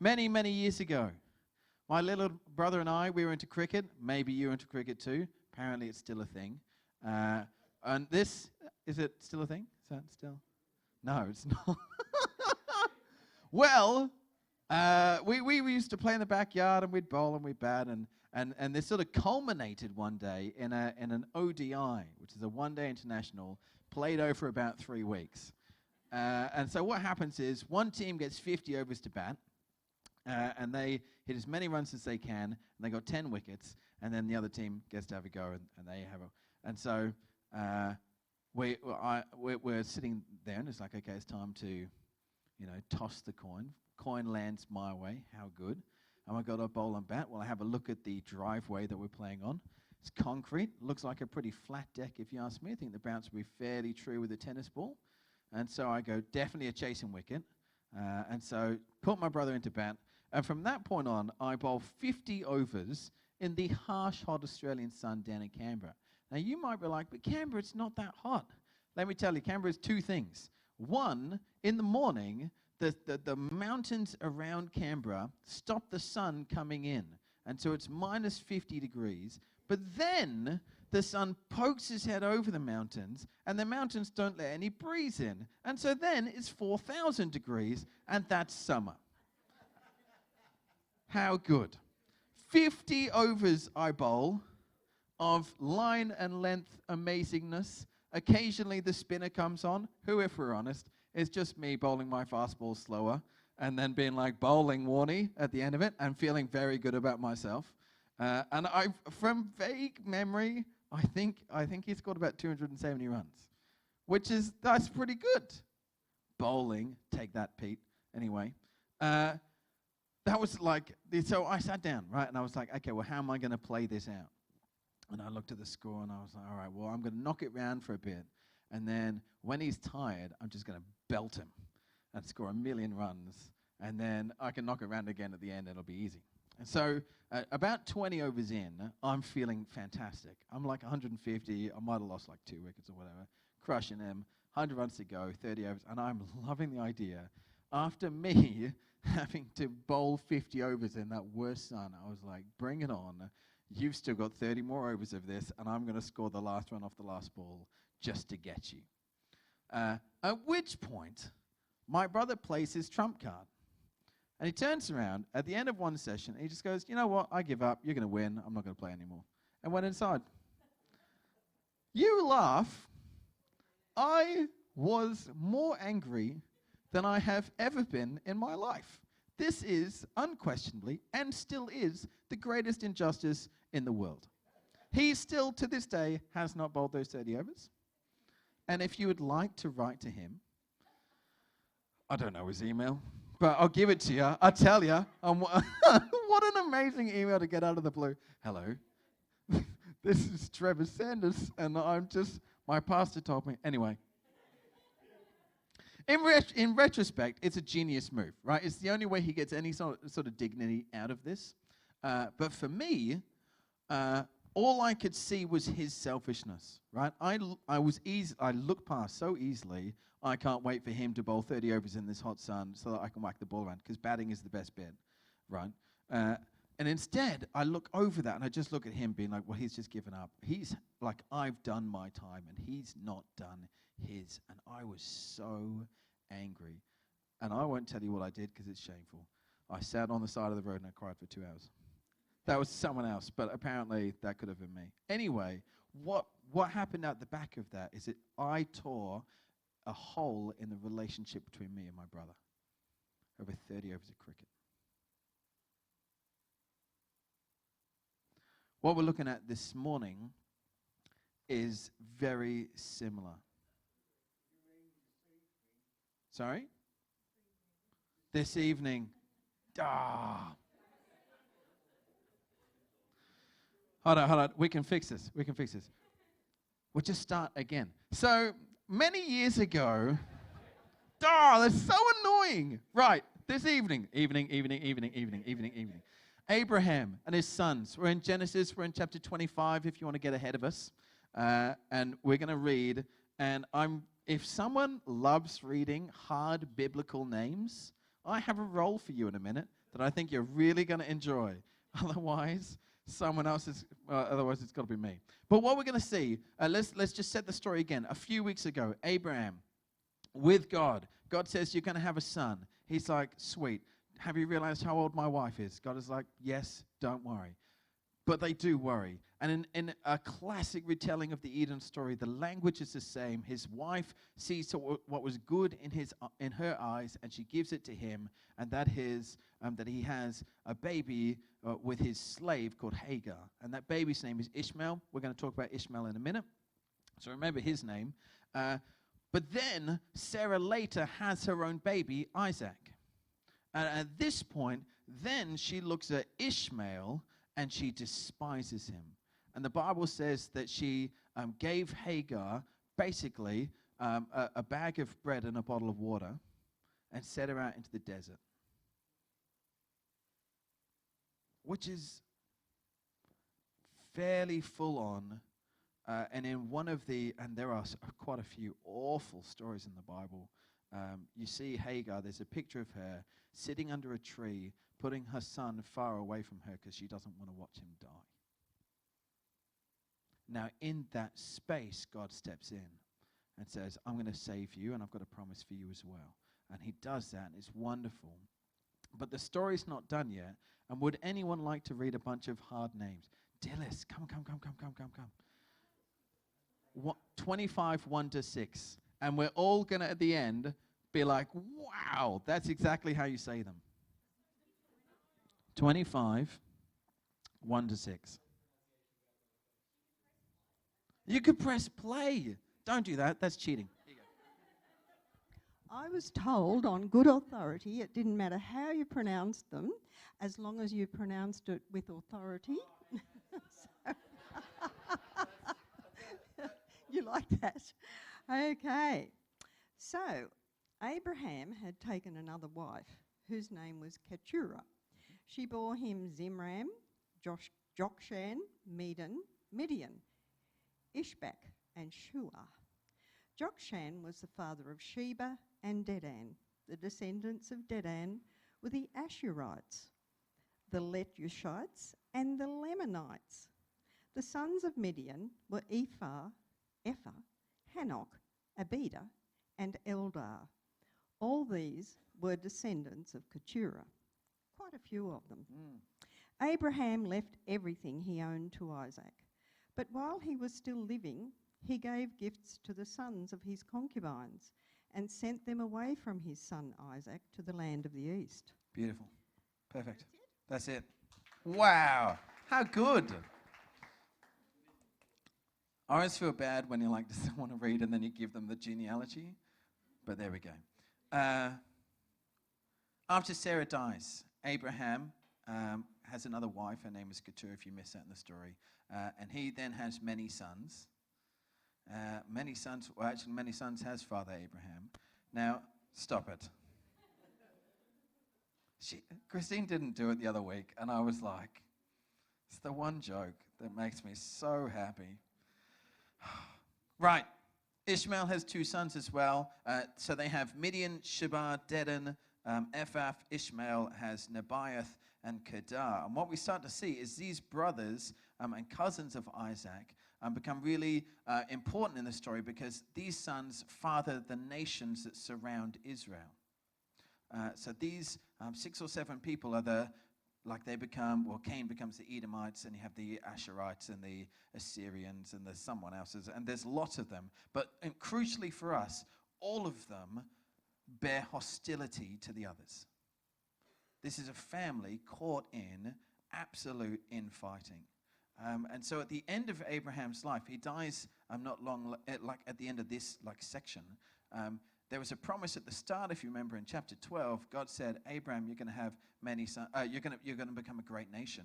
Many, many years ago, my little brother and I, we were into cricket. Maybe you're into cricket too. Apparently it's still a thing. And this, is it still a thing? Is that still? No, it's not. Well, we used to play in the backyard, and we'd bowl and we'd bat, and this sort of culminated one day in an ODI, which is a one-day international, played over about 3 weeks. And so what happens is one team gets 50 overs to bat, and they hit as many runs as they can, and they got 10 wickets, and then the other team gets to have a go, and they have a... And so we're sitting there, and it's like, okay, it's time to, toss the coin. Coin lands my way. How good. And I got a bowl and bat. Well, I have a look at the driveway that we're playing on. It's concrete. Looks like a pretty flat deck, if you ask me. I think the bounce will be fairly true with a tennis ball. And so I go, definitely a chasing wicket. And so put my brother into bat. And from that point on, I bowl 50 overs in the harsh, hot Australian sun down in Canberra. Now, you might be like, but Canberra, it's not that hot. Let me tell you, Canberra is 2 things. One, in the morning, the mountains around Canberra stop the sun coming in. And so it's minus 50 degrees. But then the sun pokes his head over the mountains, and the mountains don't let any breeze in. And so then it's 4,000 degrees, and that's summer. How good. 50 overs I bowl of line and length amazingness. Occasionally the spinner comes on, who, if we're honest, is just me bowling my fast ball slower and then being like bowling Warnie at the end of it and feeling very good about myself. And I, from vague memory, I think he scored about 270 runs, that's pretty good. Bowling, take that, Pete. Anyway, that was like, so I sat down, right, and I was like, okay, well, how am I going to play this out? And I looked at the score, and I was like, all right, well, I'm going to knock it round for a bit. And then when he's tired, I'm just going to belt him and score 1,000,000 runs. And then I can knock it round again at the end, and it'll be easy. And so about 20 overs in, I'm feeling fantastic. I'm like 150. I might have lost like 2 wickets or whatever. Crushing him. 100 runs to go, 30 overs. And I'm loving the idea. After me having to bowl 50 overs in that worst sun, I was like, bring it on. You've still got 30 more overs of this, and I'm going to score the last run off the last ball just to get you. At which point, my brother plays his trump card. And he turns around at the end of one session, and he just goes, you know what, I give up. You're going to win. I'm not going to play anymore. And went inside. You laugh. I was more angry than I have ever been in my life. This is unquestionably, and still is, the greatest injustice in the world. He still, to this day, has not bowled those 30 overs. And if you would like to write to him, I don't know his email, but I'll give it to you. I'll tell you. What an amazing email to get out of the blue. Hello. This is Trevor Sanders, and my pastor told me. Anyway. In retrospect, it's a genius move, right? It's the only way he gets any sort of dignity out of this. But for me, all I could see was his selfishness, right? I looked past so easily. I can't wait for him to bowl 30 overs in this hot sun so that I can whack the ball around, because batting is the best bet, right? And instead, I look over that and I just look at him being like, well, he's just given up. He's like, I've done my time and he's not done his. And I was so angry. And I won't tell you what I did because it's shameful. I sat on the side of the road and I cried for 2 hours. That was someone else, but apparently that could have been me. Anyway, what happened at the back of that is that I tore a hole in the relationship between me and my brother over 30 overs of cricket. What we're looking at this morning is very similar. Sorry? This evening. Hold on. We can fix this. We'll just start again. So, many years ago... that's so annoying. Right, this evening. Abraham and his sons. We're in Genesis. We're in chapter 25, if you want to get ahead of us. And we're going to read. And if someone loves reading hard biblical names, I have a role for you in a minute. that I think you're really going to enjoy. Otherwise, someone else is, otherwise it's got to be me. But what we're going to see, let's just set the story again. A few weeks ago, Abraham with God. God says, you're going to have a son. He's like, sweet. Have you realized how old my wife is? God is like, yes, don't worry. But they do worry. And in a classic retelling of the Eden story, the language is the same. His wife sees what was good in her eyes, and she gives it to him, and that he has a baby with his slave called Hagar. And that baby's name is Ishmael. We're going to talk about Ishmael in a minute. So remember his name. But then Sarah later has her own baby, Isaac. And at this point, then she looks at Ishmael and she despises him. And the Bible says that she gave Hagar basically a bag of bread and a bottle of water and set her out into the desert. Which is fairly full on. And in one of and there are quite a few awful stories in the Bible. You see Hagar, there's a picture of her sitting under a tree, putting her son far away from her because she doesn't want to watch him die. Now, in that space, God steps in and says, I'm going to save you, and I've got a promise for you as well. And he does that, and it's wonderful. But the story's not done yet. And would anyone like to read a bunch of hard names? Dillis, come. 25, 1 to 6. And we're all going to, at the end, be like, wow, that's exactly how you say them. 25, 1 to 6. You could press play. Don't do that. That's cheating. Here you go. I was told on good authority it didn't matter how you pronounced them, as long as you pronounced it with authority. You like that? Okay. So, Abraham had taken another wife, whose name was Keturah. She bore him Zimram, Jokshan, Midian, Ishbak, and Shua. Jokshan was the father of Sheba and Dedan. The descendants of Dedan were the Ashurites, the Letushites, and the Lamanites. The sons of Midian were Ephah, Hanok, Abida, and Eldar. All these were descendants of Keturah. Quite a few of them. Abraham left everything he owned to Isaac. But while he was still living, he gave gifts to the sons of his concubines and sent them away from his son Isaac to the land of the east. Beautiful. Perfect. That's it. Wow. How good. I always feel bad when you just want to read and then you give them the genealogy. But there we go. After Sarah dies, Abraham has another wife. Her name is Keturah, if you missed that in the story. And he then has many sons. Many sons has Father Abraham. Now, stop it. Christine didn't do it the other week, and I was like, it's the one joke that makes me so happy. Right. Ishmael has two sons as well. So they have Midian, Sheba, Dedan, Ephah. Ishmael has Nebaioth and Kedar. And what we start to see is these brothers and cousins of Isaac become really important in the story because these sons father the nations that surround Israel. So these 6 or 7 people are Cain becomes the Edomites, and you have the Ashurites and the Assyrians, and there's someone else's, and there's lots of them. But crucially for us, all of them bear hostility to the others. This is a family caught in absolute infighting. And so at the end of Abraham's life, he dies not long, at the end of this section. There was a promise at the start, if you remember, in chapter 12. God said, Abraham, you're going to have many sons. You're going to become a great nation.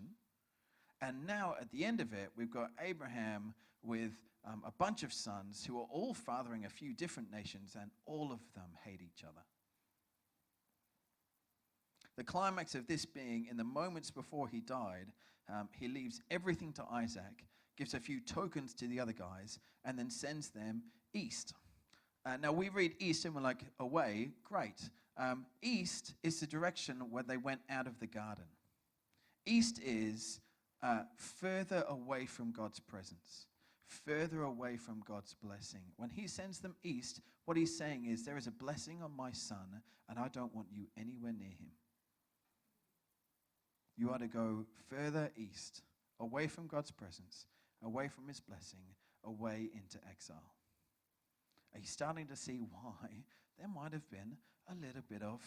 And now, at the end of it, we've got Abraham with a bunch of sons who are all fathering a few different nations, and all of them hate each other. The climax of this being, in the moments before he died, he leaves everything to Isaac, gives a few tokens to the other guys, and then sends them east. Now, we read east and we're like, away, great. East is the direction where they went out of the garden. East is further away from God's presence, further away from God's blessing. When he sends them east, what he's saying is, there is a blessing on my son, and I don't want you anywhere near him. You are to go further east, away from God's presence, away from his blessing, away into exile. Are you starting to see why there might have been a little bit of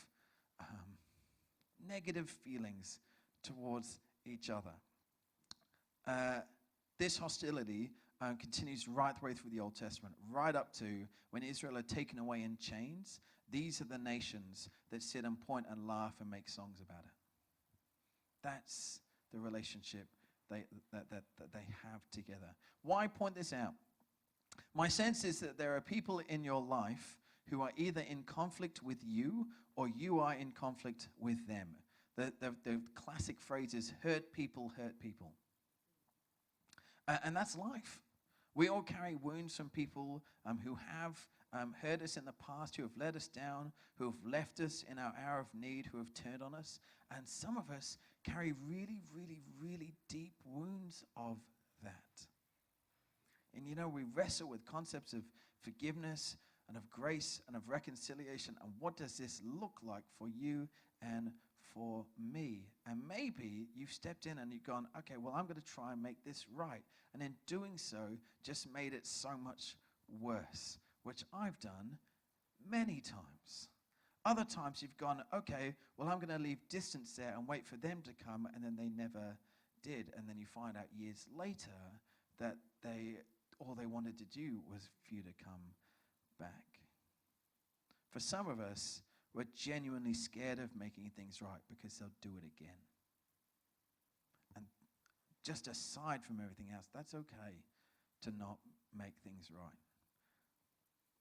negative feelings towards each other? This hostility continues right the way through the Old Testament, right up to when Israel are taken away in chains. These are the nations that sit and point and laugh and make songs about it. That's the relationship that they have together. Why point this out? My sense is that there are people in your life who are either in conflict with you or you are in conflict with them. The classic phrase is hurt people hurt people. And that's life. We all carry wounds from people who have hurt us in the past, who have let us down, who have left us in our hour of need, who have turned on us. And some of us carry really, really, really deep wounds of that. And we wrestle with concepts of forgiveness and of grace and of reconciliation. And what does this look like for you and for me? And maybe you've stepped in and you've gone, okay, well, I'm going to try and make this right. And in doing so, just made it so much worse, which I've done many times. Other times you've gone, okay, well, I'm going to leave distance there and wait for them to come, and then they never did. And then you find out years later that all they wanted to do was for you to come back. For some of us, we're genuinely scared of making things right because they'll do it again. And just aside from everything else, that's okay to not make things right.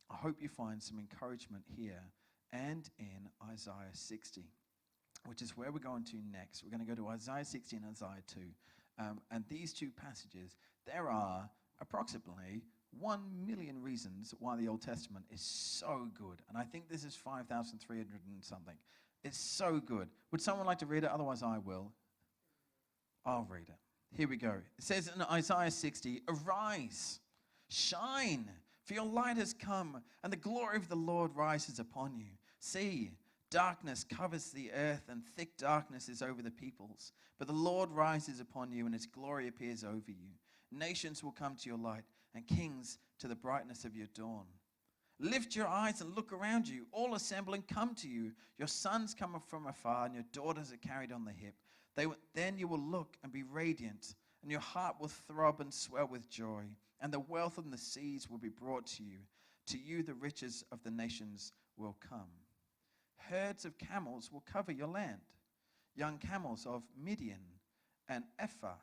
I hope you find some encouragement here and in Isaiah 60, which is where we're going to next. We're going to go to Isaiah 60 and Isaiah 2. And these two passages, there are approximately 1 million reasons why the Old Testament is so good. And I think this is 5,300 and something. It's so good. Would someone like to read it? Otherwise I will. I'll read it. Here we go. It says in Isaiah 60, "Arise, shine, for your light has come, and the glory of the Lord rises upon you. See, darkness covers the earth, and thick darkness is over the peoples. But the Lord rises upon you, and his glory appears over you. Nations will come to your light, and kings to the brightness of your dawn. Lift your eyes and look around you. All assemble and come to you. Your sons come from afar, and your daughters are carried on the hip. Then you will look and be radiant, and your heart will throb and swell with joy. And the wealth of the seas will be brought to you. To you the riches of the nations will come. Herds of camels will cover your land. Young camels of Midian and Ephah,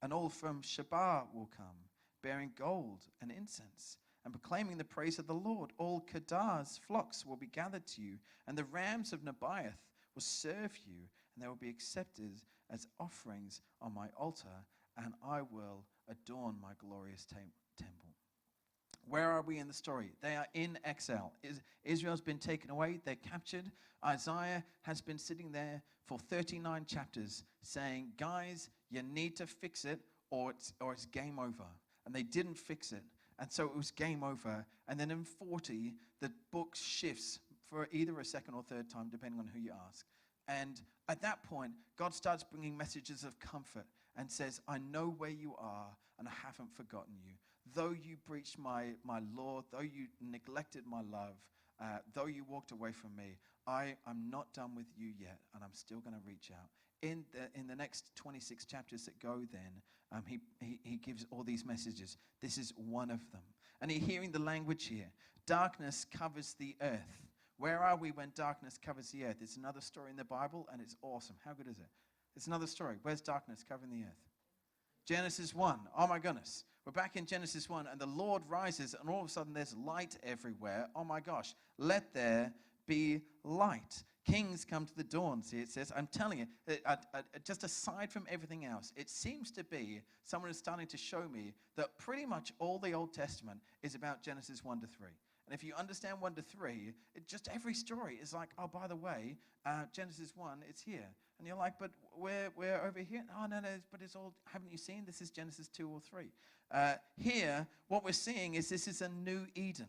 and all from Sheba will come, bearing gold and incense, and proclaiming the praise of the Lord. All Kedar's flocks will be gathered to you, and the rams of Nebaioth will serve you, and they will be accepted as offerings on my altar, and I will adorn my glorious temple." Where are we in the story? They are in exile. Israel's been taken away. They're captured. Isaiah has been sitting there for 39 chapters saying, guys, you need to fix it or it's game over. And they didn't fix it. And so it was game over. And then in 40, the book shifts for either a second or third time, depending on who you ask. And at that point, God starts bringing messages of comfort and says, I know where you are and I haven't forgotten you. Though you breached my law, though you neglected my love, though you walked away from me, I'm not done with you yet, and I'm still going to reach out. In the next 26 chapters that go then, he gives all these messages. This is one of them. And you're hearing the language here. Darkness covers the earth. Where are we when darkness covers the earth? It's another story in the Bible, and it's awesome. How good is it? It's another story. Where's darkness covering the earth? Genesis 1. Oh my goodness. We're back in Genesis 1, and the Lord rises, and all of a sudden there's light everywhere. Oh my gosh. Let there be light. Kings come to the dawn. See, it says, I'm telling you, just aside from everything else, it seems to be someone is starting to show me that pretty much all the Old Testament is about Genesis 1 to 3. And if you understand 1 to 3, just every story is like, oh, by the way, Genesis 1, it's here. And you're like, but we're over here. Oh, no, but it's all, haven't you seen? This is Genesis 2 or 3. Here, what we're seeing is this is a new Eden.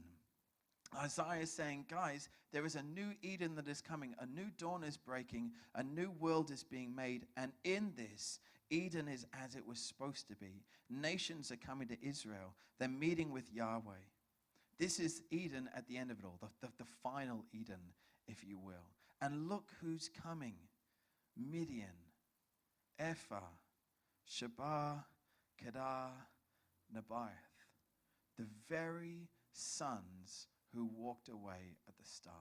Isaiah is saying, guys, there is a new Eden that is coming. A new dawn is breaking. A new world is being made. And in this, Eden is as it was supposed to be. Nations are coming to Israel. They're meeting with Yahweh. This is Eden at the end of it all, the final Eden, if you will. And look who's coming. Midian, Ephah, Sheba, Kedar, Nebaioth. The very sons who walked away at the start.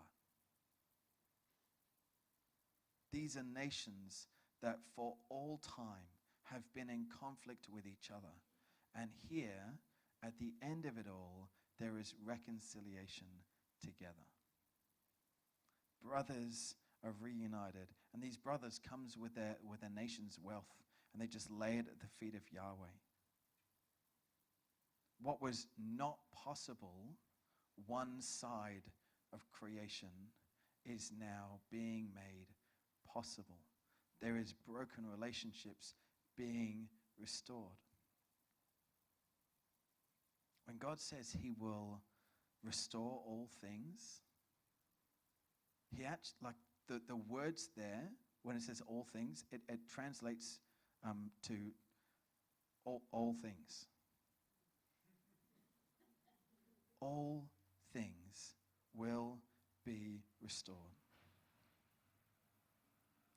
These are nations that for all time have been in conflict with each other. And here, at the end of it all, there is reconciliation together. Brothers are reunited, and these brothers comes with their nation's wealth, and they just lay it at the feet of Yahweh. What was not possible one side of creation is now being made possible. There is broken relationships being restored. When God says he will restore all things, he actually, like the words there, when it says all things, it translates to all things. All things will be restored.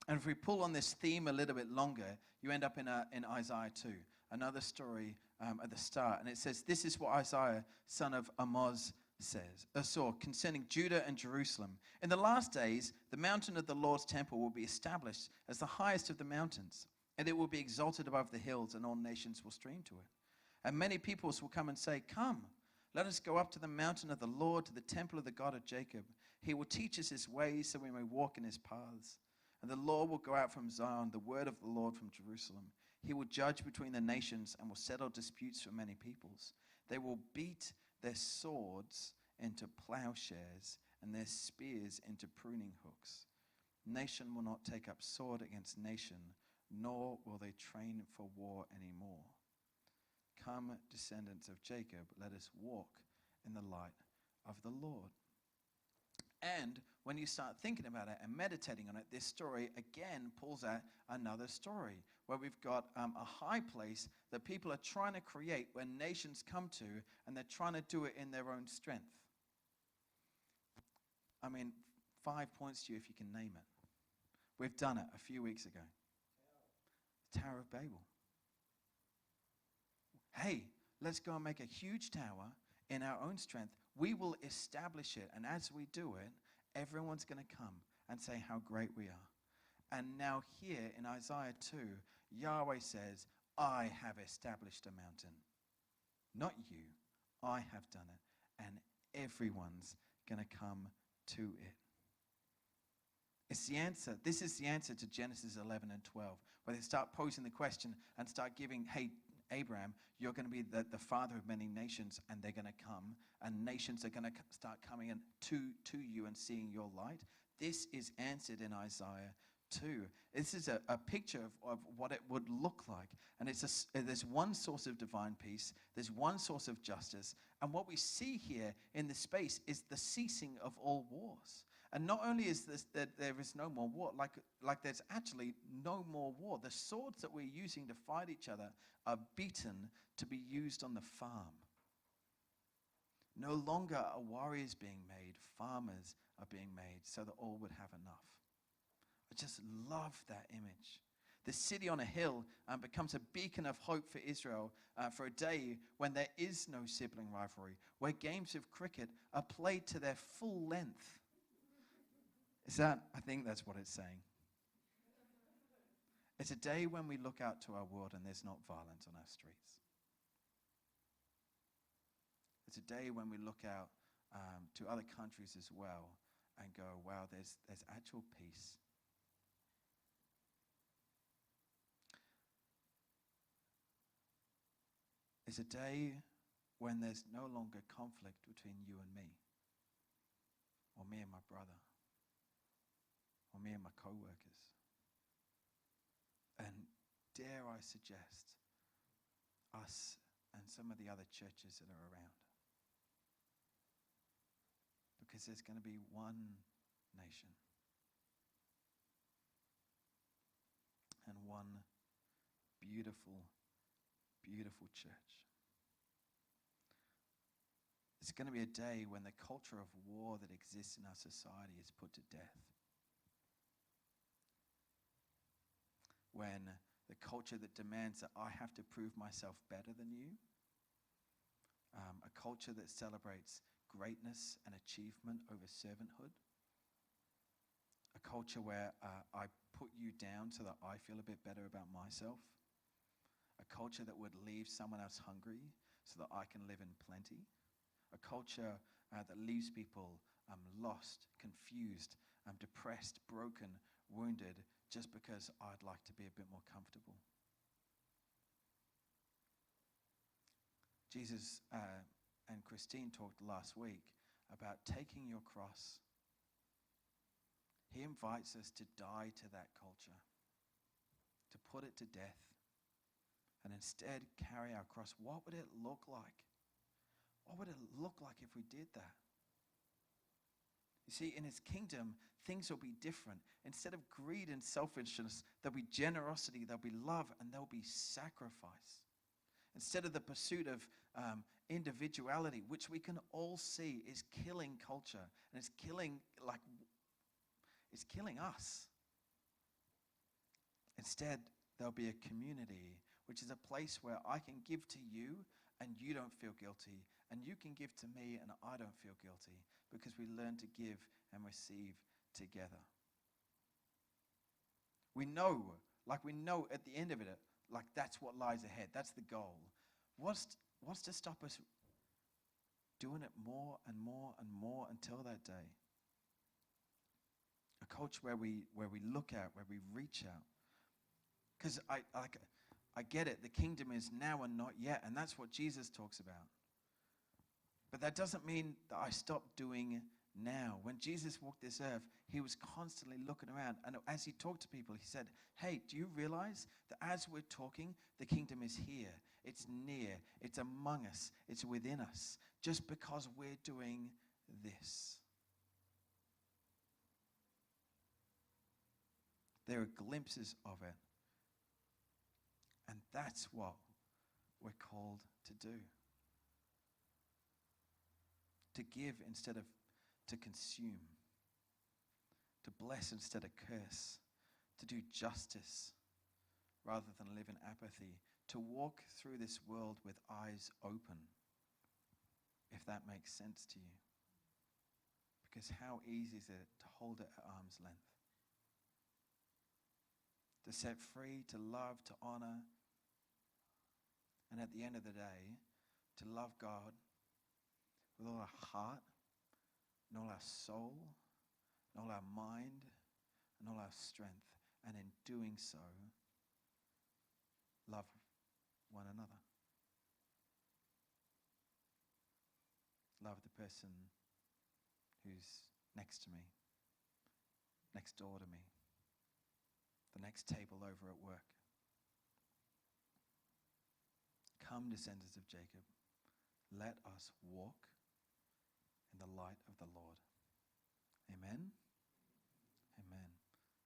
And if we pull on this theme a little bit longer, you end up in Isaiah 2, another story at the start. And it says, this is what Isaiah, son of Amoz, saw concerning Judah and Jerusalem. In the last days, the mountain of the Lord's temple will be established as the highest of the mountains, and it will be exalted above the hills, and all nations will stream to it. And many peoples will come and say, come, let us go up to the mountain of the Lord, to the temple of the God of Jacob. He will teach us his ways so we may walk in his paths. And the Lord will go out from Zion, the word of the Lord from Jerusalem. He will judge between the nations and will settle disputes for many peoples. They will beat their swords into plowshares and their spears into pruning hooks. Nation will not take up sword against nation, nor will they train for war anymore. Come, descendants of Jacob, let us walk in the light of the Lord. And when you start thinking about it and meditating on it, this story again pulls out another story where we've got a high place that people are trying to create where nations come to, and they're trying to do it in their own strength. I mean, 5 points to you if you can name it. We've done it a few weeks ago. Tower of Babel. Hey, let's go and make a huge tower in our own strength. We will establish it. And as we do it, everyone's going to come and say how great we are. And now here in Isaiah 2, Yahweh says, I have established a mountain. Not you. I have done it. And everyone's going to come to it. It's the answer. This is the answer to Genesis 11 and 12, where they start posing the question and start giving, hey, Abraham, you're going to be the father of many nations, and they're going to come, and nations are going to start coming in to you and seeing your light. This is answered in Isaiah 2. This is a picture of what it would look like. And there's one source of divine peace, there's one source of justice, and what we see here in this space is the ceasing of all wars. And not only is this that there is no more war, like there's actually no more war. The swords that we're using to fight each other are beaten to be used on the farm. No longer are warriors being made, farmers are being made so that all would have enough. I just love that image. The city on a hill becomes a beacon of hope for Israel for a day when there is no sibling rivalry, where games of cricket are played to their full length. I think that's what it's saying. It's a day when we look out to our world and there's not violence on our streets. It's a day when we look out to other countries as well and go, wow, there's actual peace. It's a day when there's no longer conflict between you and me. or me and my brother, or me and my co-workers. And dare I suggest, us and some of the other churches that are around. Because there's going to be one nation and one beautiful, beautiful church. It's going to be a day when the culture of war that exists in our society is put to death. When the culture that demands that I have to prove myself better than you, a culture that celebrates greatness and achievement over servanthood, a culture where I put you down so that I feel a bit better about myself, a culture that would leave someone else hungry so that I can live in plenty, a culture that leaves people lost, confused, depressed, broken, wounded, just because I'd like to be a bit more comfortable. Jesus and Christine talked last week about taking your cross. He invites us to die to that culture, to put it to death, and instead carry our cross. What would it look like? What would it look like if we did that? You see, in his kingdom, things will be different. Instead of greed and selfishness, there'll be generosity, there'll be love, and there'll be sacrifice. Instead of the pursuit of individuality, which we can all see is killing culture, and it's killing us. Instead, there'll be a community, which is a place where I can give to you and you don't feel guilty, and you can give to me and I don't feel guilty, because we learn to give and receive together. We know at the end of it, like that's what lies ahead. That's the goal. What's to stop us doing it more and more and more until that day? A culture where we look out, where we reach out. Because I get it. The kingdom is now and not yet, and that's what Jesus talks about. But that doesn't mean that I stop doing now. When Jesus walked this earth, he was constantly looking around. And as he talked to people, he said, hey, do you realize that as we're talking, the kingdom is here. It's near. It's among us. It's within us. Just because we're doing this. There are glimpses of it. And that's what we're called to do. To give instead of to consume. To bless instead of curse. To do justice rather than live in apathy. To walk through this world with eyes open, if that makes sense to you. Because how easy is it to hold it at arm's length? To set free, to love, to honor, and at the end of the day, to love God with all our heart, and all our soul, and all our mind, and all our strength. And in doing so, love one another. Love the person who's next to me, next door to me, the next table over at work. Come, descendants of Jacob, let us walk in the light of the Lord. Amen.